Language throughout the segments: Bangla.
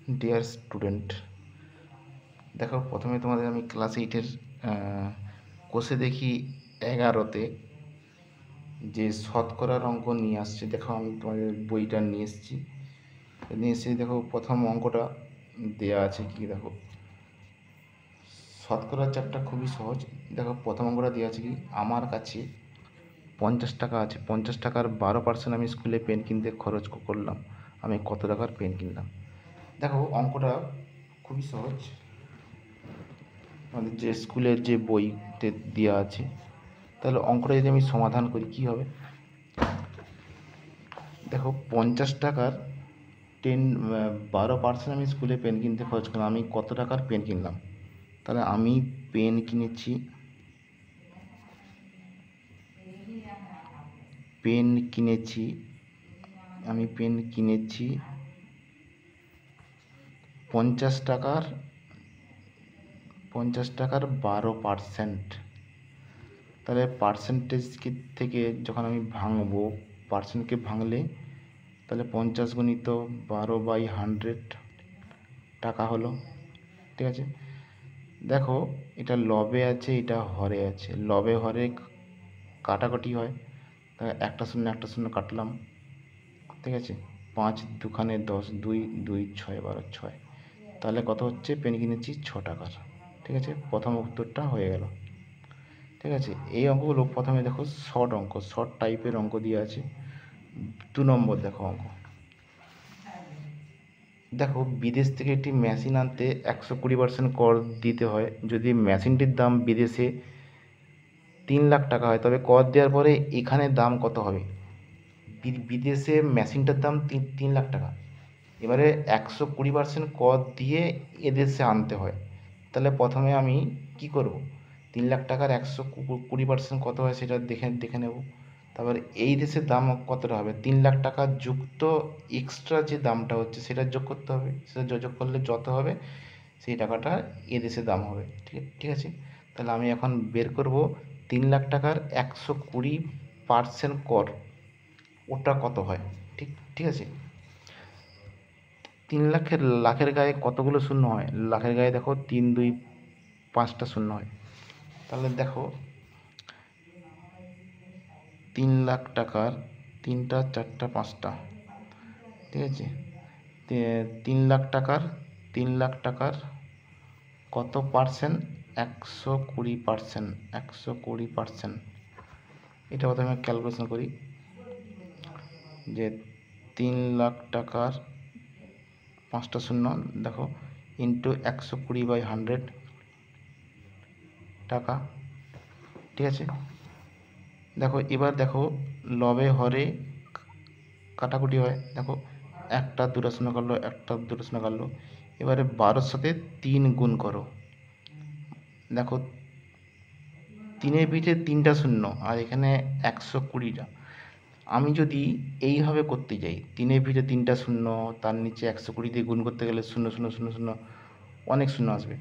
ডিয়ার স্টুডেন্ট, দেখো প্রথমে তোমাদের আমি ক্লাস 8-এর কোষে দেখি 11-তে যে শতকরার অঙ্ক নিয়ে আসছে। দেখো আমি তোমাদের বইটা নিয়ে এসেছি। দেখো প্রথম অঙ্কটা দেয়া আছে কি, দেখো শতকরার চ্যাপ্টার খুবই সহজ। দেখো প্রথম অঙ্কটা দেওয়া আছে কি, আমার কাছে 50 টাকা আছে, 50 টাকার 12% আমি স্কুলে পেন কিনতে খরচ করলাম, আমি কত টাকার পেন কিনলাম। দেখো অঙ্কটা খুবই সহজ, আমাদের যে স্কুলের যে বইতে দেওয়া আছে। তাহলে অঙ্কটা যদি আমি সমাধান করি কি হবে, দেখো 50 টাকার 12% আমি স্কুলে পেন কিনতে খরচ করলাম, আমি কত টাকার পেন কিনলাম। তাহলে আমি পেন কিনেছি পেন কিনেছি আমি পেন কিনেছি 50 টাকার 12%। তাহলে পার্সেন্টেজ থেকে যখন আমি ভাঙবো, পার্সেন্টকে ভাঙলে তাহলে 50 গুণিত 12/100 টাকা হলো। ঠিক আছে, দেখো এটা লবে আছে, এটা হরে আছে। লবে হরে কাটাকাটি হয়, তাহলে একটা শূন্য একটা শূন্য কাটলাম। ঠিক আছে, 5 দুখানে 10, 2 2 6 12 6। তাহলে কত হচ্ছে, পেন কিনেছি 6 টাকার। ঠিক আছে, প্রথম উত্তরটা হয়ে গেল। ঠিক আছে, এই অঙ্কগুলো প্রথমে দেখো শর্ট অঙ্ক, শর্ট টাইপের অঙ্ক দিয়ে আছে। 2 নম্বর দেখো অঙ্ক, দেখো বিদেশ থেকে একটি মেশিন আনতে 120% কর দিতে হয়। যদি মেশিনটির দাম বিদেশে 3 লাখ টাকা হয়, তবে কর দেওয়ার পরে এখানে দাম কত হবে। বিদেশে মেশিনটার দাম 3 লাখ টাকা, এবারে 120% কর দিয়ে এদেশে আনতে হয়। তাহলে প্রথমে আমি কি করব, 3 লাখ টাকার 120% কত হয় সেটা দেখে নেব। তারপর এই দেশের দাম কতটা হবে, 3 লাখ টাকা যুক্ত এক্সট্রা যে দামটা হচ্ছে সেটা যোগ করতে হবে। সেটা যোগ করলে যত হবে সেই টাকাটা এ দেশের দাম হবে। ঠিক আছে, তাহলে আমি এখন বের করব 3 লাখ টাকার 120% কর, ওটা কত হয়। ঠিক আছে, 3 লাখের গায়ে কতগুলো শূন্য হয়, লাখের গায়ে দেখো 3 2 5টা শূন্য হয়। তাহলে দেখো 3 লাখ টাকার 3টা 4টা 5টা, ঠিক আছে, 3 লাখ টাকার কত পার্সেন্ট, 120%। 120%, এটা প্রথমে ক্যালকুলেশন করি যে 3 লাখ টাকার 5টা শূন্য, দেখো ইন্টু 120/100 টাকা। ঠিক আছে, দেখো এবার দেখো লবে হরে কাটাকুটি হয়। দেখো একটা দুটো শূন্য কাটলো, একটা দুটো শূন্য কাটলো। এবারে 12-র সাথে 3 গুণ করো। দেখো 3-এর পিঠে 3টা শূন্য আর এখানে 120টা। আমি যদি এইভাবে করতে যাই, 3-এর পিঠে 3টা শূন্য, তার নিচে 120 দিয়ে গুণ করতে গেলে শূন্য শূন্য শূন্য শূন্য অনেক শূন্য আসবে।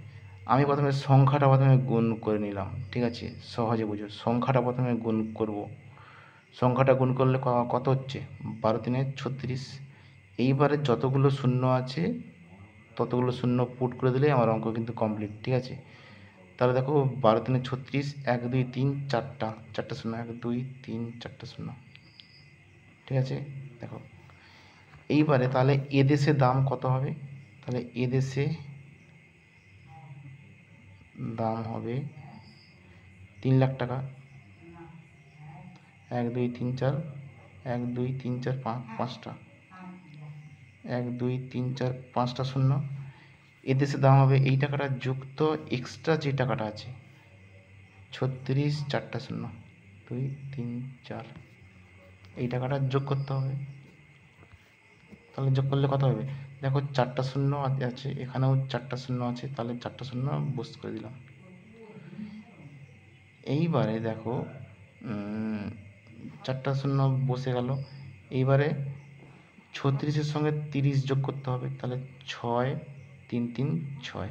আমি প্রথমে সংখ্যাটা গুণ করে নিলাম। ঠিক আছে, সহজে বুঝো, সংখ্যাটা প্রথমে গুণ করব। সংখ্যাটা গুণ করলে কত হচ্ছে, 12×3 = 36। এইবারে যতগুলো শূন্য আছে ততগুলো শূন্য পুট করে দিলে আমার অঙ্ক কিন্তু কমপ্লিট। ঠিক আছে, তাহলে দেখো 12×3 = 36, 1 2 3 4টা, 4টা শূন্য, 1 2 3 4টা শূন্য। ঠিক আছে, দেখো এইবারে তাহলে এদেশে দাম কত হবে, তাহলে এদেশে দাম হবে 3 লাখ টাকা। 1 2 3 4, 1 2 3 4 5টা, 1 2 3 4 5টা শূন্য। এদেশে দাম হবে এই টাকাটা যুক্ত এক্সট্রা যে টাকাটা আছে 36, 4টা শূন্য, 2 3 4, এই টাকাটা যোগ করতে হবে। তাহলে যোগ করলে কত হবে, দেখো 4টা শূন্য আছে, এখানেও 4টা শূন্য আছে, তাহলে 4টা শূন্য বুস্ট করে দিলাম। এইবারে দেখো 4টা শূন্য বসে গেল। এইবারে 36-এর সঙ্গে 30 যোগ করতে হবে, তাহলে 6 3 3 6,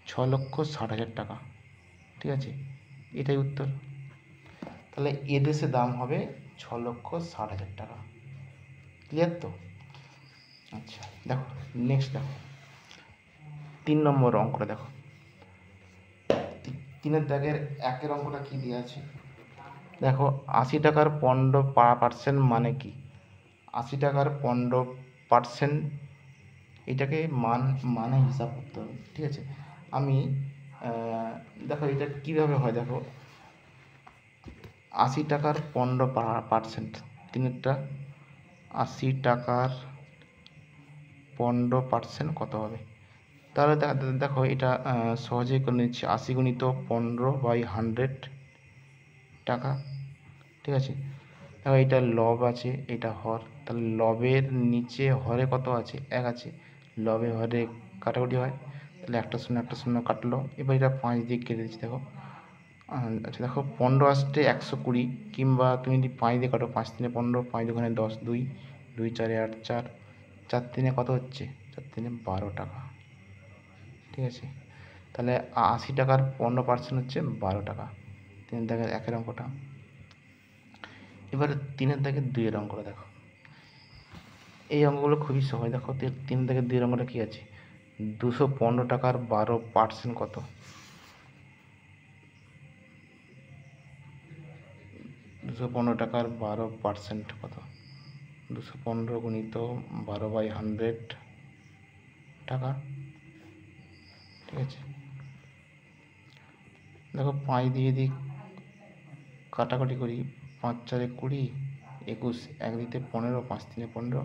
6,60,000 টাকা। ঠিক আছে, এটাই উত্তর। তাহলে এদেশে দাম হবে 6,60,000 টাকা। ক্লিয়ার তো? আচ্ছা দেখো, নেক্সট দেখো 3 নম্বর অঙ্কটা দেখো। 3-এর দাগের 1-এর অঙ্কটা কী দেওয়া আছে দেখো, 80 টাকার 15% মানে কি? 80 টাকার 15% এটাকে মানে হিসাব করতে হবে, ঠিক আছে? আমি দেখো এটা কীভাবে হয় দেখো, 80 টাকার 15%, তিনেরটা 80 টাকার 15% কত হবে? তাহলে দেখো এটা সহজেই করে নিচ্ছি। 80 গুণিত 15/100 টাকা, ঠিক আছে? দেখো এটা লব আছে, এটা হর, তাহলে লবের নিচে হরে কত আছে? 1 আছে। লবে হরে কাটাকুটি হয়, তাহলে একটা শূন্য কাটলো। এবার এটা 5 দিয়ে কেটে দিচ্ছি দেখো। আচ্ছা দেখো 15 আসতে 120, কিংবা তুমি যদি 5 দিয়ে কাটো, 5 3 15, 5 2 10, 2 2 4 8 4, 4 3 কত হচ্ছে? 4 3 12 টাকা, ঠিক আছে? তাহলে 80 টাকার 15% হচ্ছে 12 টাকা। 3-এর দাগের 1-এর অঙ্কটা। এবারে 3-এর দাগের 2-এর অঙ্কটা দেখো। এই অঙ্কগুলো খুবই সহজ। দেখো 3 থেকে 2 অঙ্কটা কী আছে? 215 টাকার 12% কত? 215 টাকার 12% কত? 215 গুণিত 12/100 টাকা, ঠিক আছে? দেখো 5 দিয়ে যদি কাটাকাটি করি, 5 4 20, 21, 1 দিতে 15, 5 3 15,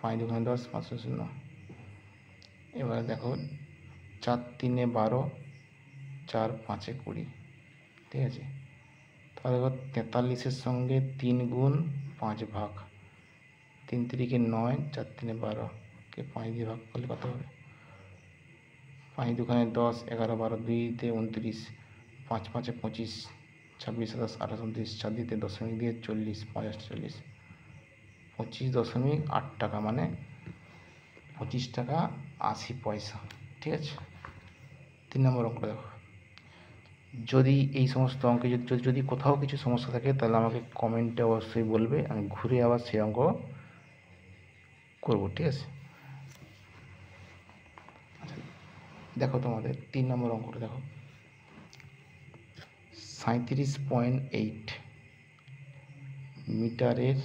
5 2 10, 5 0। এবার দেখো 4 3 12, 4 5 20, ঠিক আছে? তাহলে দেখো 43-এর সঙ্গে 3 গুণ 5 ভাগ, 3 3 9, 4 3 12 কে 5 দিয়ে ভাগ করলে কত হবে? 5 2 10, 11 12, 2 দিতে 29, 5 5 25, 26 27 28 29, 4 দিতে দশমিক দিয়ে 40, 5 40, 25.8 টাকা, মানে 25 টাকা 80 পয়সা, ঠিক আছে? 3 নম্বর অঙ্কটা দেখো। যদি এই সমস্ত অঙ্কে যদি কোথাও কিছু সমস্যা থাকে, তাহলে আমাকে কমেন্টে অবশ্যই বলবে, আমি ঘুরে আবার সেই অঙ্ক করব, ঠিক আছে? আচ্ছা দেখো তোমাদের 3 নম্বর অঙ্কটা দেখো। 37.8 মিটারের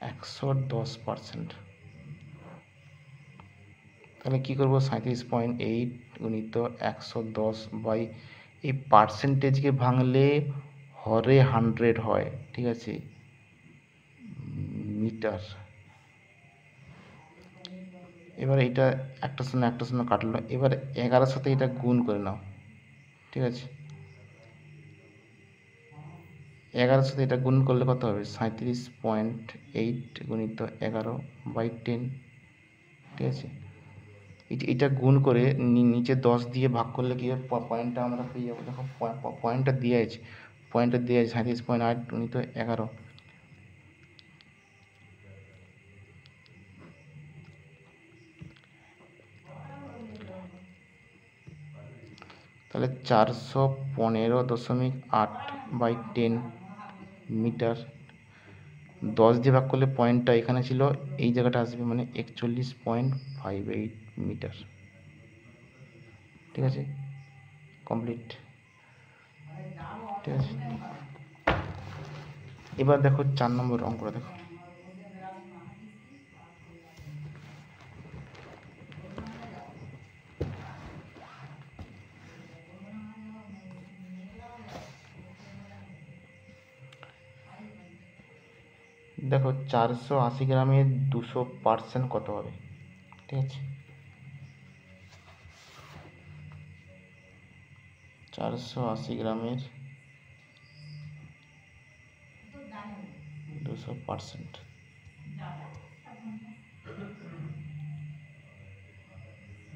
110%, তাহলে কী করবো? 37.8 গুণিত 110 বাই, এই পার্সেন্টেজকে ভাঙলে হরে 100 হয়, ঠিক আছে? মিটার। এবার এটা একটা শূন্য কাটলো। এবার 11-এর সাথে এটা গুণ করে নাও, ঠিক আছে? 11-এর সাথে এটা গুণ করলে কত হবে? 37.8 গুণিত 11/10, ঠিক আছে? এটা গুণ করে নিচে 10 দিয়ে ভাগ করলে কি হবে? পয়েন্টটা আমরা পেয়ে যাবো। দেখো পয়েন্টটা দিয়ে আছে, 37.8 গুণিত 11, তাহলে 415.8/10 মিটার। 10 দিয়ে ভাগ করলে পয়েন্টটা এখানে ছিল, এই জায়গাটা আসবে, মানে 41.58 মিটার, ঠিক আছে? কমপ্লিট, ঠিক আছে? এবার দেখো 4 নম্বর অঙ্কটা দেখো। দেখো 480 গ্রামের 200% কত হবে, ঠিক আছে? 480 গ্রামের 200%,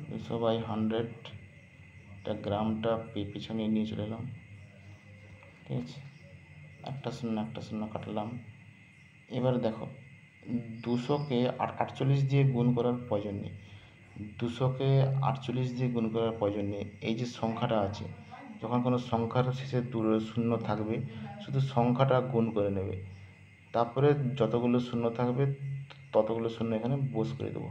200/100, এটা গ্রামটা পিছনে নিয়ে চলে এলাম, ঠিক আছে? একটা শূন্য কাটলাম। এবারে দেখো 200-কে 48 দিয়ে গুণ করার প্রয়োজন নেই। 200-কে 48 দিয়ে গুণ করার প্রয়োজন নেই। এই যে সংখ্যাটা আছে, যখন কোনো সংখ্যার শেষে শূন্য থাকবে, শুধু সংখ্যাটা গুণ করে নেবে। তারপরে যতগুলো শূন্য থাকবে ততগুলো শূন্য এখানে বোস করে দেবো।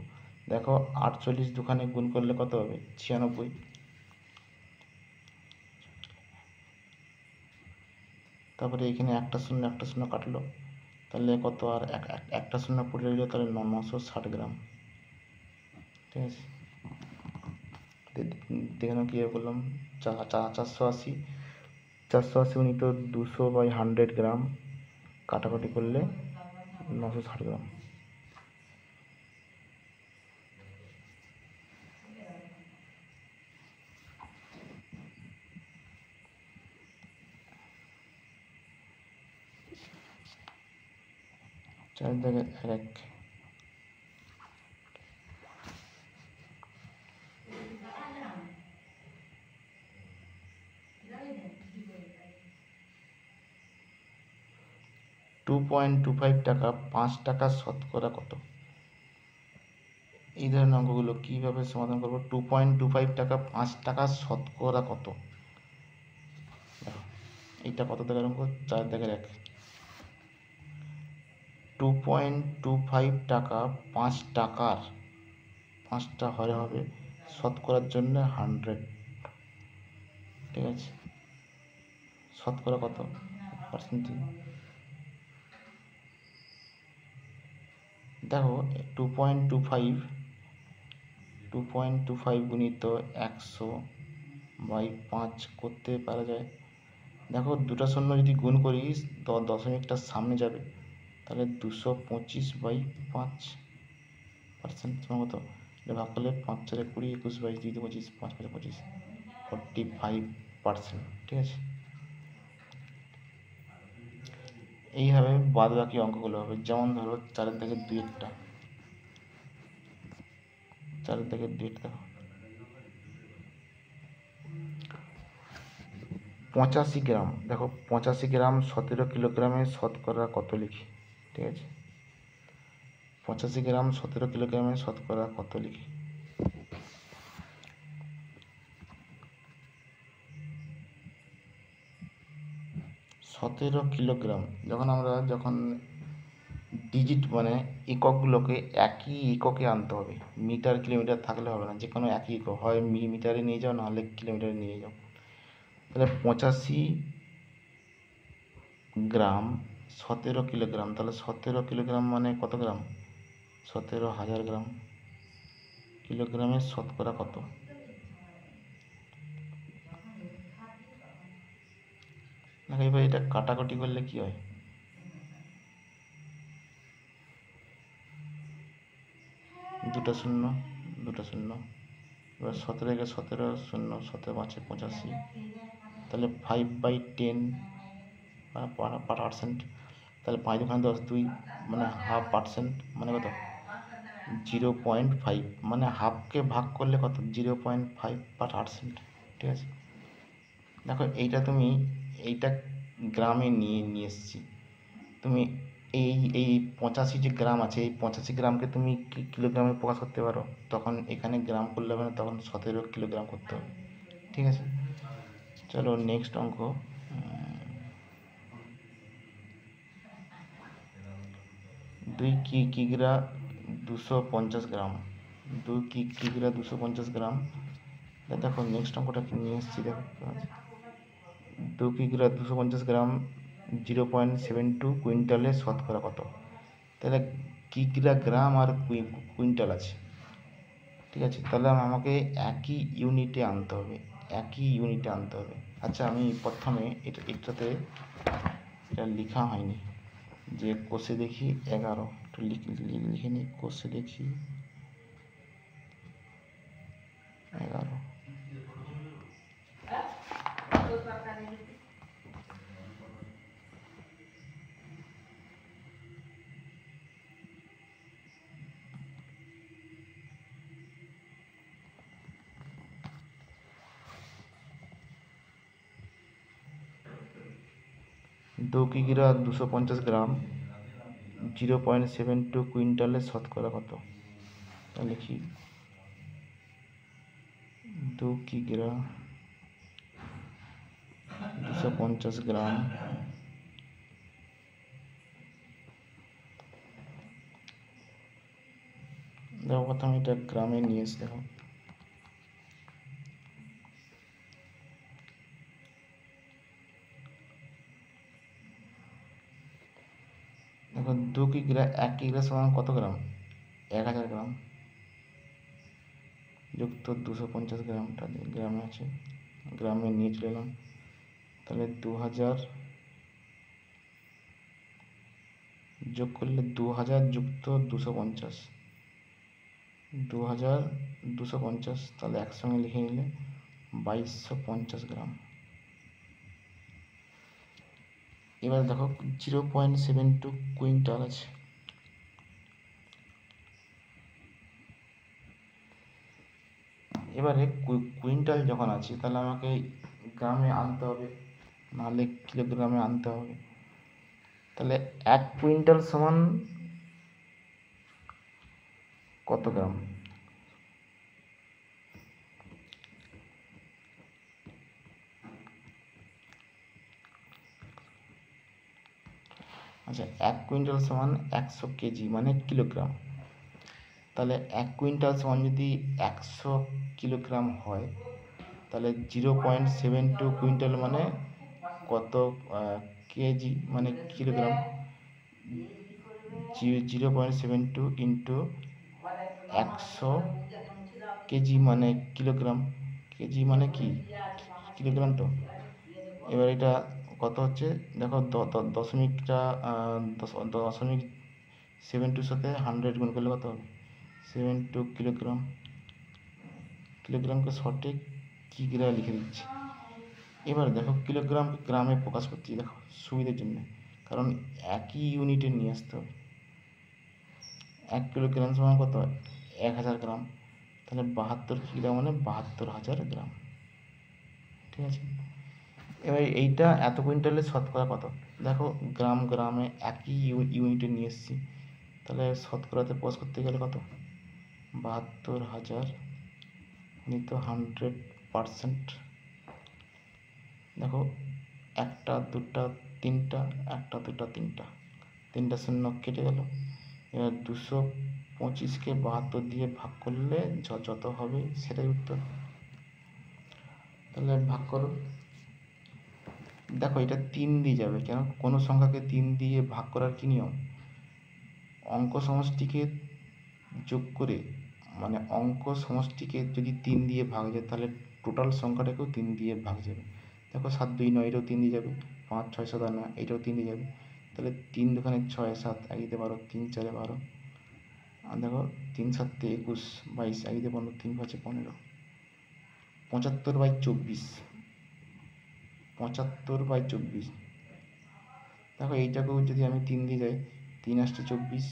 দেখো 48 দুখানে গুণ করলে কত হবে? 96। তারপরে এখানে একটা শূন্য কাটলো, তাহলে কত? আর একটা শূন্য পড়ে রইল, তাহলে 960 গ্রাম। ঠিক আছে, দেখে নাও কীভাবে করলাম। 480, 480 গুণিত 200/100 গ্রাম, কাটাকাটি করলে 960 গ্রাম। চার দাগে 1 2.25 টাকা 5 টাকা শতকরা কত? এই ধরনের অঙ্কগুলো কীভাবে সমাধান করবো? 2.25 টাকা 5 টাকা শতকরা কত? দেখো এইটা কত দাগের অঙ্ক? 4 দাগের 1। 2.25 টাকা 5 টাকার, 5টা হরে হবে শতকরার জন্য 100। ঠিক আছে, শতকরা কত? পার্সেন্টেজ। দেখো 2.25 গুণিত 100/5 করতে পারা যায়। দেখো দুটো শূন্য যদি গুণ করিস দশমিকটা সামনে যাবে, তাহলে 225/5 পার্সেন্ট কত? ভাগ করলে 5 4 20, 21 22 2 25, 5 5 25, 45%। ঠিক আছে, এইভাবে বাদ বাকি অঙ্কগুলো হবে। যেমন ধরো 4 থেকে 2 একটা, 4 থেকে 2 একটা, 85 গ্রাম। দেখো 85 গ্রাম 17 কিলোগ্রামে শতকরা কত লিখি? ঠিক আছে, 85 গ্রাম 17 কিলোগ্রামে শতকরা কত লিখি? 17 কিলোগ্রাম। যখন ডিজিট মানে এককগুলোকে একই এককে আনতে হবে, মিটার কিলোমিটার থাকলে হবে না, যে কোনো একই একক, হয় মিটারে নিয়ে যাও নাহলে কিলোমিটারে নিয়ে যাও। তাহলে 85 গ্রাম 17 কিলোগ্রাম, তাহলে 17 কিলোগ্রাম মানে কত গ্রাম? 17,000 গ্রাম। কিলোগ্রামের শতকরা কত? দেখো এবার এটা কাটাকুটি করলে কি হয়? দুটো শূন্য, এবার 17 শূন্য 17 5 85, তাহলে 5/10 পার্সেন্ট। তাহলে 5 2 10 2 মানে 1/2%, মানে কত? 0.5, মানে হাফকে ভাগ করলে কত? 0.5%। ঠিক আছে, দেখো এইটা গ্রামে নিয়ে এসেছি। তুমি এই 85 যে গ্রাম আছে, এই 85 গ্রামকে তুমি কিলোগ্রামে প্রকাশ করতে পারো, তখন এখানে গ্রাম করলে হবে না, তখন 17 কিলোগ্রাম করতে হবে। ঠিক আছে, চলো নেক্সট অঙ্ক। 2 কিগ্রা 250 গ্রাম, 2 কিগ্রা 250 গ্রাম। দেখো নেক্সট অঙ্কটা কি নিয়ে এসেছি, দেখো 2 কিগ্রা 250 গ্রাম 0.72 কুইন্টালে শতকরা কত? তাহলে কিগ্রা গ্রাম আর কুইন্টাল আছে। ঠিক আছে, তাহলে আমাকে একই ইউনিটে আনতে হবে, আচ্ছা আমি প্রথমে এটাতে এটা লেখা হয়নি, যে কষে দেখি 11, একটু লিখে নিই, কষে দেখি 11। 2 কিগ্রা 250 গ্রাম 0.72 কুইন্টালে শতকরা কত? লিখি 2 কিগ্রা 250 গ্রাম দেখো প্রথমে এটা গ্রামে নিয়ে এসে দেখো দেখো 1 কিগ্রা সমান কত গ্রাম? 1000 গ্রাম যুক্ত 250 গ্রামটা গ্রামে আছে, গ্রামে নিয়ে চলে এলাম। তাহলে 2000 যোগ করলে 2000 যুক্ত 250, 2250, তাহলে একসঙ্গে লিখে নিলে 2250 গ্রাম। এবার দেখো 0.72 কুইন্টাল আছে। এবারে কুইন্টাল যখন আছে তাহলে আমাকে গ্রামে আনতে হবে, নাহলে কিলোগ্রামে আনতে হবে। তাহলে 1 কুইন্টাল সমান কত গ্রাম? আচ্ছা, 1 কুইন্টাল সমান 100 কেজি মানে কিলোগ্রাম। তাহলে 1 কুইন্টাল সমান যদি 100 কিলোগ্রাম হয়, তাহলে 0.72 কুইন্টাল মানে কত কেজি মানে কিলোগ্রাম? 0.72 ইন্টু 100 কেজি মানে কিলোগ্রাম। কেজি মানে কি কিলোগ্রাম তো। এবার এটা কত হচ্ছে দেখো, দশমিকটা 0.72 সাথে 100 গুণ করলে কত হবে? 72 কিলোগ্রাম। কিলোগ্রামকে সঠিক কিগ্রা লিখে দিচ্ছি। এবার দেখো কিলোগ্রামকে গ্রামে প্রকাশ করছি দেখো সুবিধার জন্য, কারণ একই ইউনিটে নিয়ে আসতে হবে। 1 কিলোগ্রাম সমান কত? 1000 গ্রাম। তাহলে 72 কিগ্রা মানে 72,000 গ্রাম। ঠিক আছে। এবার এইটা এত কুইন্টালের শতকরা কত? দেখো গ্রামে একই ইউনিটে নিয়ে এসেছি, তাহলে শতকরাতে প্রকাশ করতে গেলে কত? 72,000 নিত 100%। দেখো 1টা 2টা 3টা, 1টা 2টা 3টা, 3টা শূন্য কেটে গেল। এবার 225কে 72 দিয়ে ভাগ করলে যত হবে সেটাই উত্তর। তাহলে ভাগ করো। দেখো এটা 3 দিয়ে যাবে, কেন? কোনো সংখ্যাকে 3 দিয়ে ভাগ করার কি নিয়ম? অঙ্ক সমষ্টিকে যোগ করে, মানে অঙ্ক সমষ্টিকে যদি 3 দিয়ে ভাগ যায় তাহলে টোটাল সংখ্যাটাকেও 3 দিয়ে ভাগ যাবে। দেখো 7 2 9, এটাও 3 দিয়ে যাবে। 5 6 7 8 9, এটাও 3 দিয়ে যাবে। তাহলে 3 2 6 7, 1 12, 3 4 12। আর দেখো 3 7 21, 22, 1 15, 3 5 15, 75/24, 75/24। দেখো এইটাকেও যদি আমি 3 দিয়ে যাই, 3 8 24,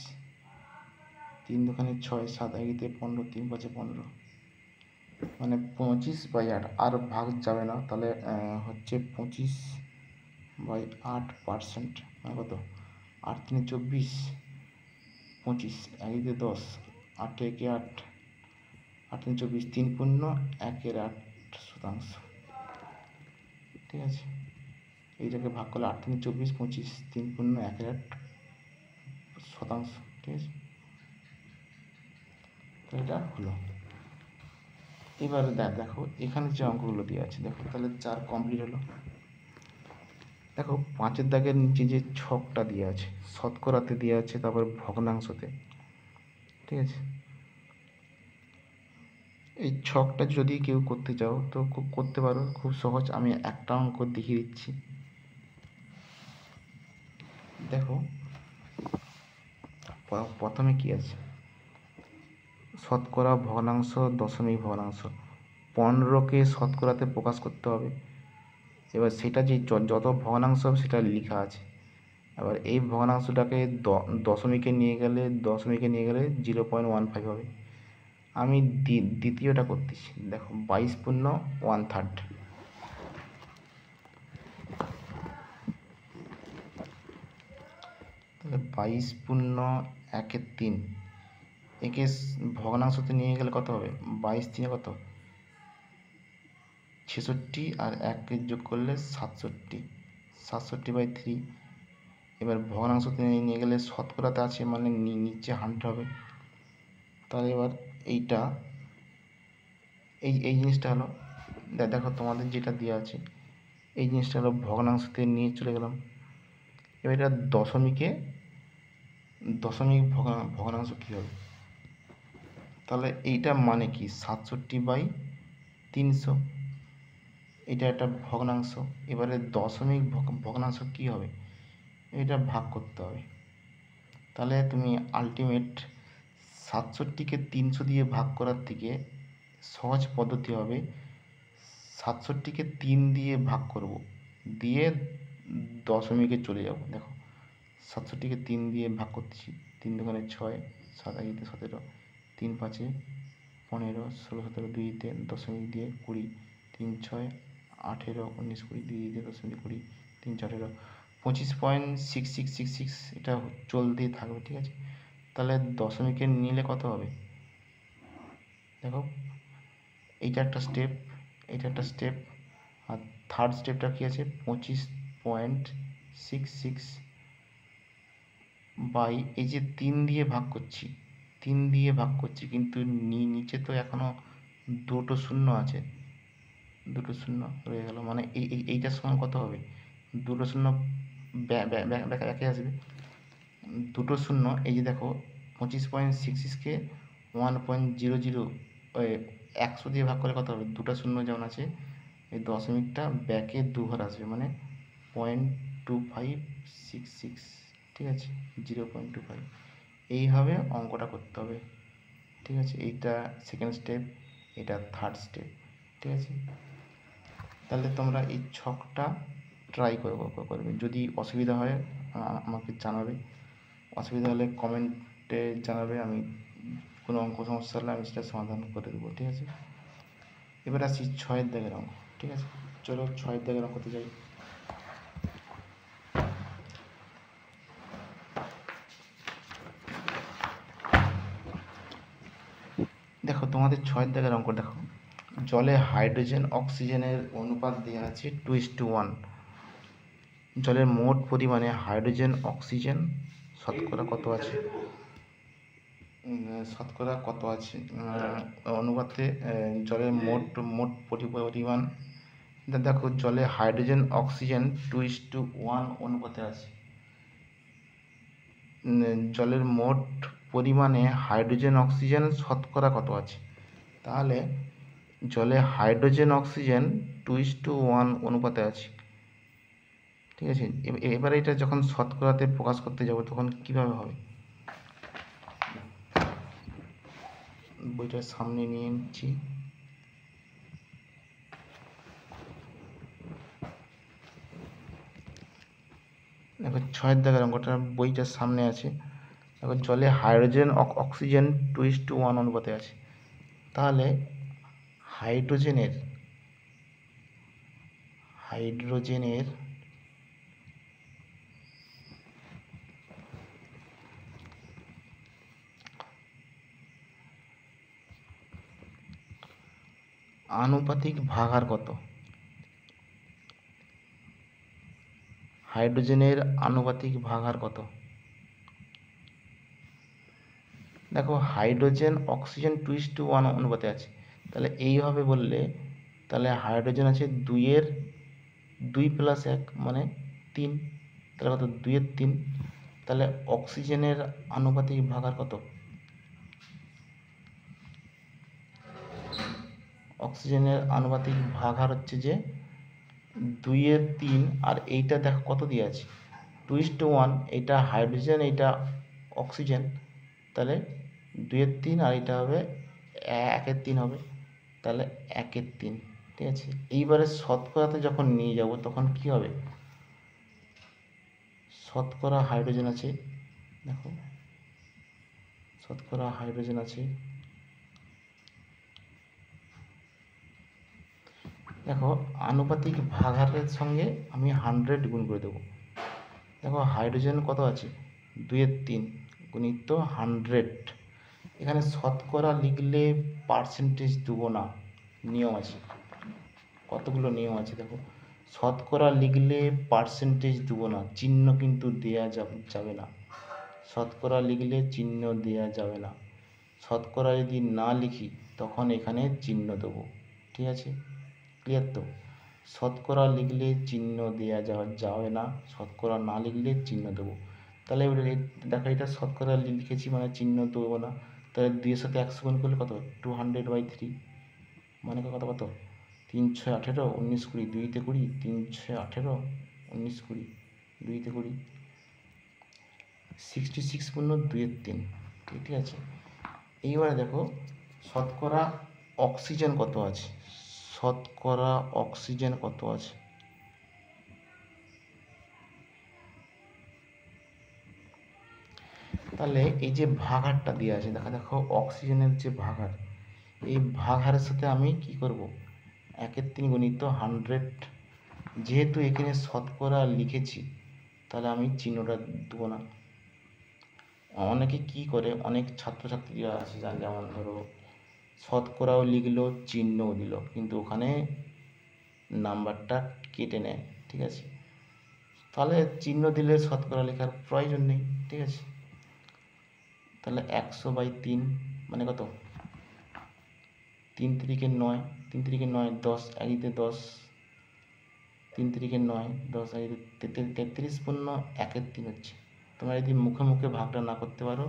3 2 6 7, 1 15, 3 5 15, মানে 25/8। আর ভাগ যাবে না, তাহলে হচ্ছে 25/8%, মানে কত? 8 3 24, 25, 1 10, 8 1 8, 8 3 24, 3 পূর্ণ 1 8 শতাংশ। ঠিক আছে, এইটাকে ভাগ করলে 8 3 24, 25, 3 পূর্ণ 1 8 শতাংশ। ঠিক আছে, তো এটা হলো। এবার দেখো এখানে যে অঙ্কগুলো দেওয়া আছে, দেখো তাহলে 4 কমপ্লিট হলো। দেখো 5-এর দাগের নিচে যে ছকটা দেওয়া আছে, শতকরাতে দেওয়া আছে, তারপর ভগ্নাংশতে। ঠিক আছে, এই ছকটা যদি কেউ করতে চাও তো করতে পারো, খুব সহজ। আমি একটা অঙ্ক দেখিয়ে দিচ্ছি। দেখো প্রথমে কি আছে? শতকরা, ভগ্নাংশ, দশমিক ভগ্নাংশ। 15কে শতকরাতে প্রকাশ করতে হবে। এবার সেটা যে যত ভগ্নাংশ হবে সেটা লেখা আছে। এবার এই ভগ্নাংশটাকে দশমিকে নিয়ে গেলে 0.15 হবে। আমি দ্বিতীয়টা করতেছি। দেখো 22 পূর্ণ 1/3, তাহলে 22 পূর্ণ 1/3। একে ভগ্নাংশতে নিয়ে গেলে কত হবে? 22 3 কত? 66, আর 1 যোগ করলে 67, 67/3। এবার ভগ্নাংশতে নিয়ে গেলে শতকরাতে আছে মানে নিচে 100 হবে। তাহলে এবার এইটা এই জিনিসটা হলো, দেখো তোমাদের যেটা দেওয়া আছে এই জিনিসটা হলো ভগ্নাংশতে নিয়ে চলে গেলাম। এবার এটা দশমিক ভগ্নাংশ কী হবে? তাহলে এইটা মানে কি 67/300, এটা একটা ভগ্নাংশ। এবারে দশমিক ভগ্নাংশ কী হবে? এটা ভাগ করতে হবে। তাহলে তুমি আলটিমেট 67কে 300 দিয়ে ভাগ করার থেকে সহজ পদ্ধতি হবে 67কে 3 দিয়ে ভাগ করব, দিয়ে দশমিকে চলে যাব। দেখো 67কে 3 দিয়ে ভাগ করতেছি, 3 দুগুণে 6, 7 8 17, 3 5 15, 16 17, 2 তে দশমিক দিয়ে 20, 3 6 18 19 20, 2 দিয়ে দশমিক 20, 3 4 18 25.6666, এটা চলতেই থাকবে। ঠিক আছে, তাহলে দশমিকে নিলে কত হবে? দেখো এইটা একটা স্টেপ, এইটা একটা স্টেপ, আর থার্ড স্টেপটা কী আছে? 25.66 বাই এই যে 3 দিয়ে ভাগ করছি, 3 দিয়ে ভাগ করছি, কিন্তু নিচে তো এখনও দুটো শূন্য আছে, দুটো শূন্য রয়ে গেল, মানে এইটার সমান কত হবে? দুটো শূন্য ব্যাকে আসবে, দুটো শূন্য। এই যে দেখো 25.66কে 1.00 100 দিয়ে ভাগ করে কত হবে? দুটো শূন্য যেমন আছে, এই দশমিকটা ব্যাকে দুবার আসবে, মানে 0.2566, ঠিক আছে, 0.25। এইভাবে অঙ্কটা করতে হবে। ঠিক আছে, এইটা সেকেন্ড স্টেপ, এটা থার্ড স্টেপ। ঠিক আছে, তাহলে তোমরা এই ছকটা ট্রাই করবে। যদি অসুবিধা হয় আমাকে জানাবে, অসুবিধা হলে কমেন্টে জানাবে, আমি কোনো অঙ্ক সমস্যা হলে আমি সেটা সমাধান করে দেবো। ঠিক আছে, এবার আসি 6 দাগের অঙ্ক। ঠিক আছে, চলো 6 দাগের অঙ্কতে যাই। দেখো তোমাদের 6 দাগের অঙ্ক দেখো, জলে হাইড্রোজেন অক্সিজেনের অনুপাত দেওয়া আছে 2:1। জলের মোট পরিমাণে হাইড্রোজেন অক্সিজেন শতকরা কত আছে? অনুপাতে জলের মোট পরিমাণ। দেখো জলে হাইড্রোজেন অক্সিজেন 2:1 অনুপাতে আছে। জলের মোট পরিমাণে হাইড্রোজেন অক্সিজেন শতকরা কত আছে? তাহলে জলে হাইড্রোজেন অক্সিজেন 2:1 অনুপাতে আছে। ঠিক আছে, এবারে এটা যখন শতকরাতে প্রকাশ করতে যাব তখন কিভাবে হবে? বইটার সামনে নিয়ে নিচ্ছি। দেখো 6 দাগের অঙ্কটা বইটার সামনে আছে। দেখো জলে হাইড্রোজেন অক্সিজেন 2:1 অনুপাতে আছে। তাহলে হাইড্রোজেনের আনুপাতিক ভাগার কত? হাইড্রোজেনের আনুপাতিক ভাগার কত? দেখো হাইড্রোজেন অক্সিজেন 2:1 অনুপাতে আছে, তাহলে এইভাবে বললে তাহলে হাইড্রোজেন আছে 2 + 1 মানে 3, তাহলে কত? 2/3। তাহলে অক্সিজেনের আনুপাতিক ভাগার কত? অক্সিজেনের আনুপাতিক ভাগার হচ্ছে যে 2/3, আর এইটা দেখো কত দিয়ে আছে? 2:1, এইটা হাইড্রোজেন এইটা অক্সিজেন, তাহলে 2/3, আর এটা হবে 1/3 হবে, তাহলে 1/3। ঠিক আছে, এইবারে শতকরাতে যখন নিয়ে যাব তখন কি হবে? শতকরা হাইড্রোজেন আছে, দেখো শতকরা হাইড্রোজেন আছে, দেখো আনুপাতিক ভাগারের সঙ্গে আমি 100 গুণ করে দেবো। দেখো হাইড্রোজেন কত আছে? 2/3 গুণিত 100। এখানে শতকরা লিখলে পার্সেন্টেজ দেবো না, নিয়ম আছে, কতগুলো নিয়ম আছে। দেখো শতকরা লিখলে পার্সেন্টেজ দেবো না, চিহ্ন কিন্তু দেয়া যাবে না। শতকরা লিখলে চিহ্ন দেয়া যাবে না। শতকরা যদি না লিখি তখন এখানে চিহ্ন দেবো। ঠিক আছে, ক্লিয়ার তো? শতকরা লিখলে চিহ্ন দেওয়া যাবে না, শতকরা না লিখলে চিহ্ন দেবো। তাহলে এবারে দেখো, এটা শতকরা লিখেছি মানে চিহ্ন দেবো না। তাহলে 2-এর সাথে 100 গুণ করলে কত? 200/3, মানে কত? 3×6=18, 19-20, 2-তে 20, 3×6=18, 19-20, 2-তে 20, 66 পূর্ণ 2/3। ঠিক আছে, এইবারে দেখো শতকরা অক্সিজেন কত আছে, শতকরা অক্সিজেন কত আছে। তাহলে এই যে ভাগারটা দেওয়া আছে, দেখো অক্সিজেনের যে ভাগার, এই ভাগারের সাথে আমি কি করব, 1/3 গুণিত 100। যেহেতু এখানে শতকরা লিখেছি তাহলে আমি চিহ্নটা দেবো না। অনেকে কি করে, অনেক ছাত্রছাত্রীরা আছে যেমন ধরো শতকরাও লিখলো চিহ্নও দিল, কিন্তু ওখানে নাম্বারটা কেটে নেয়। ঠিক আছে, তাহলে চিহ্ন দিলে শতকরা লেখার প্রয়োজন নেই। ঠিক আছে, তাহলে 100/3 মানে কত? 3×3 = 9, 3×3 = 9, 10, 1-তে 10, 3×3 = 9, 10, 1-তে 33 পূর্ণ 1/3 হচ্ছে। তোমরা যদি মুখে মুখে ভাগটা না করতে পারো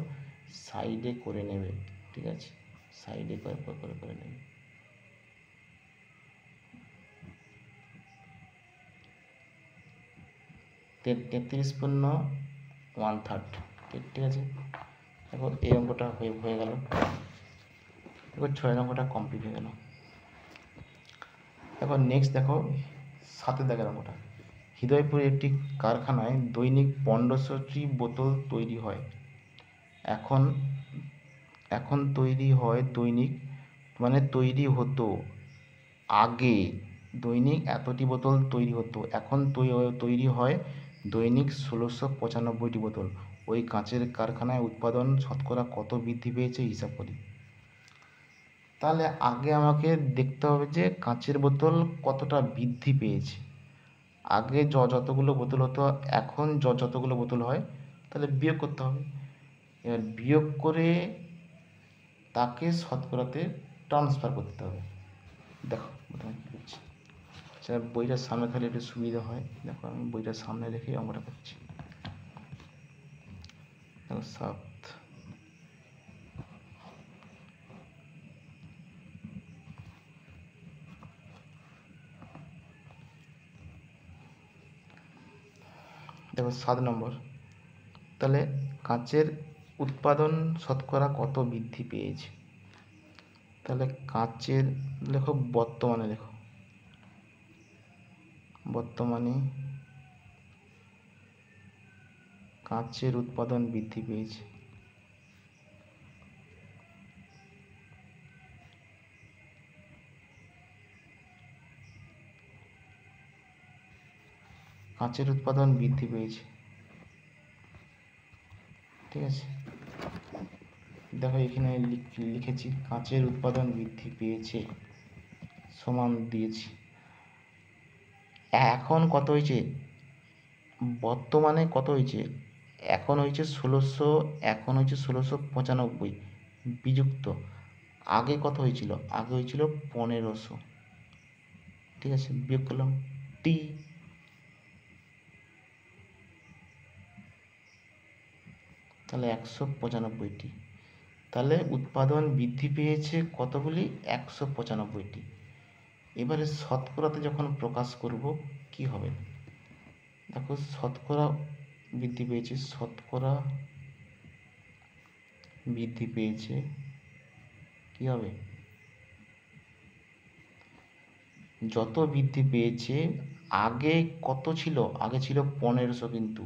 সাইডে করে নেবে। ঠিক আছে, সাইডে করে নেবে। তেত্রিশ পূর্ণ 1/3। ঠিক আছে, দেখো এই অঙ্কটা হয়ে গেল। এবার 6 অঙ্কটা কমপ্লিট হয়ে গেল। এবার নেক্সট দেখো 7 দাগের অঙ্কটা। হৃদয়পুর একটি কারখানায় দৈনিক 1500টি বোতল তৈরি হয়। এখন তৈরি হয় দৈনিক, মানে তৈরি হতো আগে দৈনিক এতটি বোতল তৈরি হতো, এখন তৈরি হয় দৈনিক 1695টি বোতল। ওই কাঁচের কারখানায় উৎপাদন শতকরা কত বৃদ্ধি পেয়েছে হিসাব করি। তাহলে আগে আমাকে দেখতে হবে যে কাঁচের বোতল কতটা বৃদ্ধি পেয়েছে। আগে যতগুলো বোতল হতো এখন যতগুলো বোতল হয়, তাহলে বিয়োগ করতে হবে। এবার বিয়োগ করে তাকে শতকরাতে ট্রান্সফার করতে হবে। দেখো প্রথমে কী করছি, আচ্ছা বইটার সামনে থাকলে একটু সুবিধা হয়। দেখো আমি বইটার সামনে রেখে অঙ্কটা করছি। দেখো 7, দেখো 7 নম্বর। তাহলে কাঁচের উৎপাদন শতকরা কত বৃদ্ধি পেয়েছে। তাহলে কাঁচের লেখো বর্তমানে কাঁচের উৎপাদন বৃদ্ধি পেয়েছে। কাঁচের উৎপাদন বৃদ্ধি পেয়েছে। ঠিক আছে, দেখো এখানে লিখেছি কাঁচের উৎপাদন বৃদ্ধি পেয়েছে সমান দিয়েছি। এখন কত হয়েছে, বর্তমানে কত হয়েছে, এখন হয়েছে 1695 বিযুক্ত আগে কত হয়েছিল, আগে হয়েছিল 1500। ঠিক আছে, বিয়োগ করলাম টি, তাহলে 195টি। তাহলে উৎপাদন বৃদ্ধি পেয়েছে কতগুলি, 195টি। এবারে শতকরাতে যখন প্রকাশ করব কি হবে, দেখো শতকরা বৃদ্ধি পেয়েছে, শতকরা বৃদ্ধি পেয়েছে কি হবে, যত বৃদ্ধি পেয়েছে আগে কত ছিল, আগে ছিল 1500, কিন্তু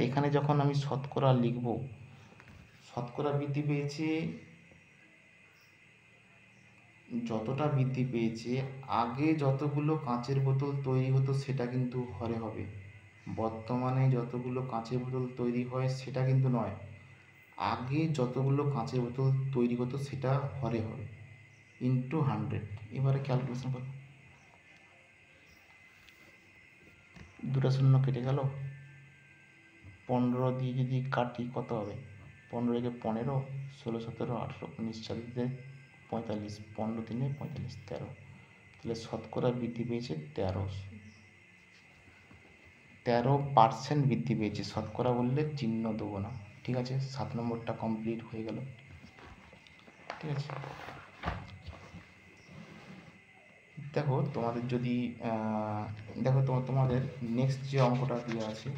এখানে যখন আমি শতকরা লিখব, শতকরা বৃদ্ধি পেয়েছে যতটা বৃদ্ধি পেয়েছে, আগে যতগুলো কাঁচের বোতল তৈরি হতো সেটা কিন্তু হরে হবে, বর্তমানে যতগুলো কাঁচের বোতল তৈরি হয় সেটা কিন্তু নয়, আগে যতগুলো কাঁচের বোতল তৈরি হতো সেটা হরে হবে, ইন্টু 100। এবারে ক্যালকুলেশন করো, 2টা শূন্য কেটে গেল, 15 দিয়ে যদি কাটি কত হবে, 15 একে 15, 16, 17, 18, 19, 4 45, 15 3 45, 13। তাহলে শতকরা বৃদ্ধি পেয়েছে 13% বৃদ্ধি পেয়েছে। শতকরা বললে চিহ্ন দেবো না, ঠিক আছে। 7 নম্বরটা কমপ্লিট হয়ে গেল, ঠিক আছে। দেখো তোমাদের যদি দেখো তোমাদের নেক্সট যে অঙ্কটা দেওয়া আছে